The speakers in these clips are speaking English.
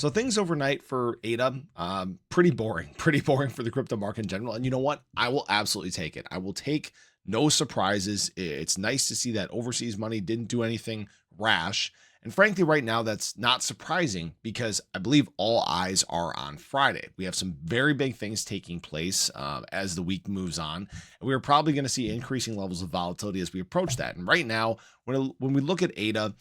So things overnight for ADA, pretty boring, pretty boring for the crypto market in general. And you know what? I will absolutely take it. I will take no surprises. It's nice to see that overseas money didn't do anything rash. And frankly, right now, that's not surprising because I believe all eyes are on Friday. We have some very big things taking place as the week moves on. And we are probably going to see increasing levels of volatility as we approach that. And right now, when we look at ADA,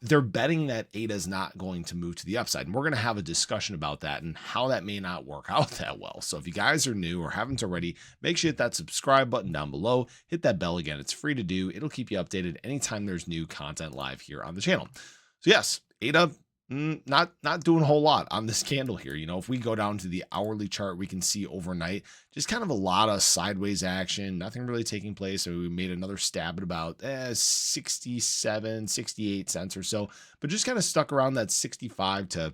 they're betting that ADA is not going to move to the upside. And we're going to have a discussion about that and how that may not work out that well. So if you guys are new or haven't already, make sure you hit that subscribe button down below. Hit that bell again. It's free to do. It'll keep you updated anytime there's new content live here on the channel. So yes, ADA, not doing a whole lot on this candle here. You know, if we go down to the hourly chart, we can see overnight just kind of a lot of sideways action, nothing really taking place. So we made another stab at about 67, 68 cents or so, but just kind of stuck around that 65 to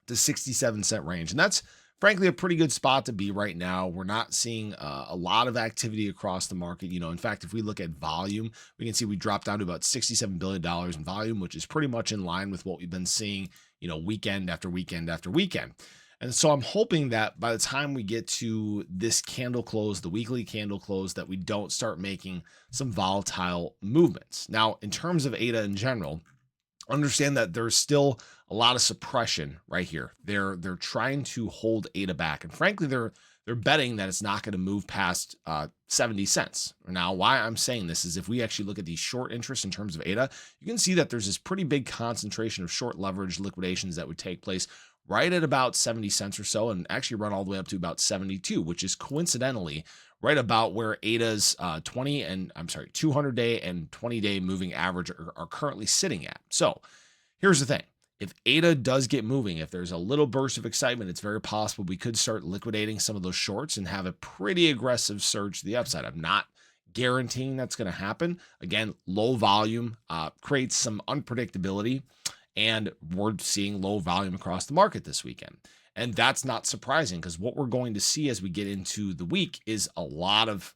67 cent range. And that's frankly a pretty good spot to be right now. We're not seeing a lot of activity across the market. You know, in fact, if we look at volume, we can see we dropped down to about $67 billion in volume, which is pretty much in line with what we've been seeing, you know, weekend after weekend after weekend. And so I'm hoping that by the time we get to this candle close, the weekly candle close, that we don't start making some volatile movements. Now, in terms of ADA in general, understand that there's still a lot of suppression right here. They're trying to hold ADA back, and frankly, they're betting that it's not going to move past 70 cents. Now, why I'm saying this is if we actually look at the short interest in terms of ADA, you can see that there's this pretty big concentration of short leverage liquidations that would take place right at about 70 cents or so, and actually run all the way up to about 72, which is coincidentally right about where ADA's 200-day and 20-day moving average are currently sitting at. So here's the thing. If ADA does get moving, if there's a little burst of excitement, it's very possible we could start liquidating some of those shorts and have a pretty aggressive surge to the upside. I'm not guaranteeing that's going to happen. Again, low volume creates some unpredictability, and we're seeing low volume across the market this weekend. And that's not surprising because what we're going to see as we get into the week is a lot of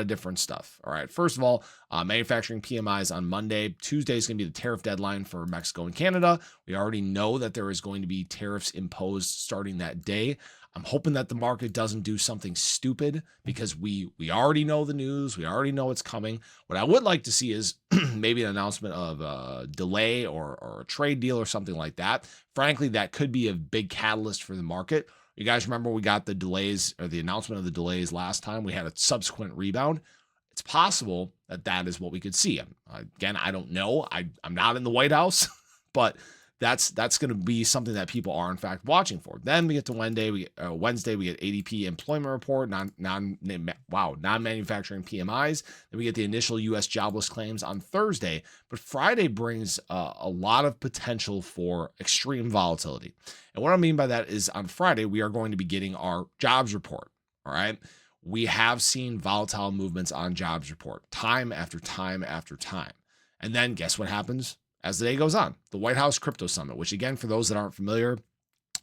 different stuff. All right. First of all, manufacturing PMIs on Monday. Tuesday is going to be the tariff deadline for Mexico and Canada. We already know that there is going to be tariffs imposed starting that day. I'm hoping that the market doesn't do something stupid because we already know the news. We already know it's coming. What I would like to see is maybe an announcement of a delay or a trade deal or something like that. Frankly, that could be a big catalyst for the market. You guys remember we got the delays or the announcement of the delays last time. We had a subsequent rebound. It's possible that that is what we could see. Again, I don't know. I'm not in the White House, but that's going to be something that people are in fact watching for. Then we get to Wednesday. We get ADP employment report, non-manufacturing PMIs. Then we get the initial U.S. jobless claims on Thursday. But Friday brings a lot of potential for extreme volatility. And what I mean by that is on Friday we are going to be getting our jobs report. All right. We have seen volatile movements on jobs report time after time after time. And then guess what happens? As the day goes on, the White House Crypto Summit, which again, for those that aren't familiar,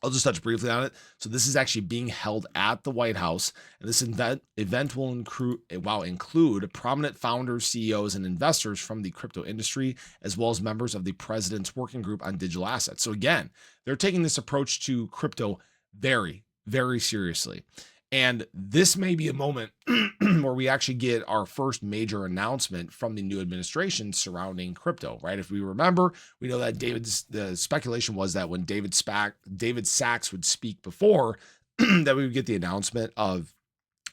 I'll just touch briefly on it. So this is actually being held at the White House, and this event will include prominent founders, CEOs, and investors from the crypto industry, as well as members of the President's Working Group on Digital Assets. So again, they're taking this approach to crypto very, very seriously. And this may be a moment where we actually get our first major announcement from the new administration surrounding crypto, right? If we remember, we know that the speculation was that when David Sachs would speak before, that we would get the announcement of,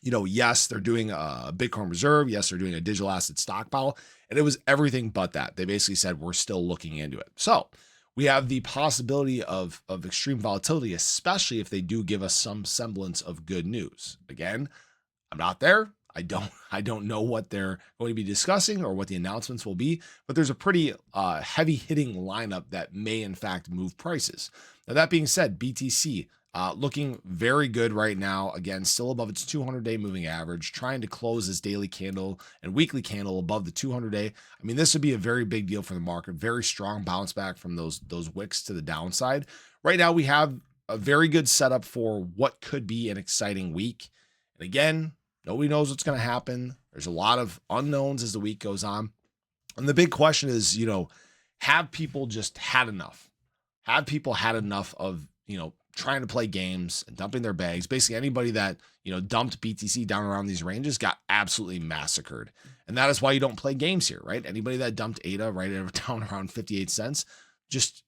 you know, yes, they're doing a Bitcoin reserve. Yes, they're doing a digital asset stockpile. And it was everything but that. They basically said, we're still looking into it. So we have the possibility of extreme volatility, especially if they do give us some semblance of good news. Again, I'm not there. I don't know what they're going to be discussing or what the announcements will be, but there's a pretty heavy hitting lineup that may in fact move prices. Now, that being said, BTC looking very good right now. Again, still above its 200-day moving average, trying to close this daily candle and weekly candle above the 200-day. I mean, this would be a very big deal for the market. Very strong bounce back from those wicks to the downside. Right now, we have a very good setup for what could be an exciting week. And again, nobody knows what's going to happen. There's a lot of unknowns as the week goes on. And the big question is, you know, have people just had enough? Have people had enough of trying to play games and dumping their bags. Basically, anybody that, dumped BTC down around these ranges got absolutely massacred. And that is why you don't play games here, right? Anybody that dumped ADA right down around 58 cents, just,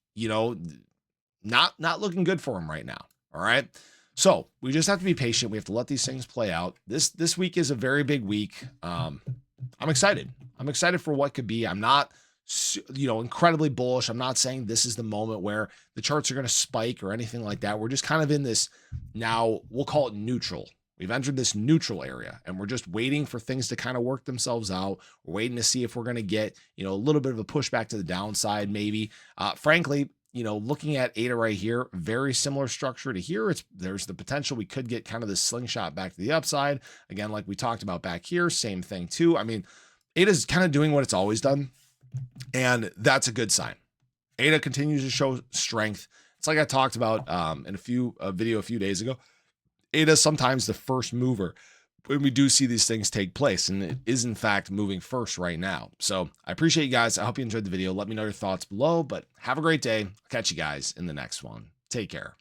not looking good for them right now. All right. So we just have to be patient. We have to let these things play out. This week is a very big week. I'm excited. I'm excited for what could be. I'm not, incredibly bullish. I'm not saying this is the moment where the charts are going to spike or anything like that. We're just kind of in this now, we'll call it neutral. We've entered this neutral area and we're just waiting for things to kind of work themselves out. We're waiting to see if we're going to get, a little bit of a pushback to the downside, maybe. Frankly, looking at ADA right here, very similar structure to here. There's the potential we could get kind of this slingshot back to the upside. Again, like we talked about back here, same thing too. I mean, ADA is kind of doing what it's always done. And that's a good sign. ADA continues to show strength. It's like I talked about in a video a few days ago. ADA is sometimes the first mover when we do see these things take place, and it is in fact moving first right now. So I appreciate you guys. I hope you enjoyed the video. Let me know your thoughts below, but have a great day. I'll catch you guys in the next one. Take care.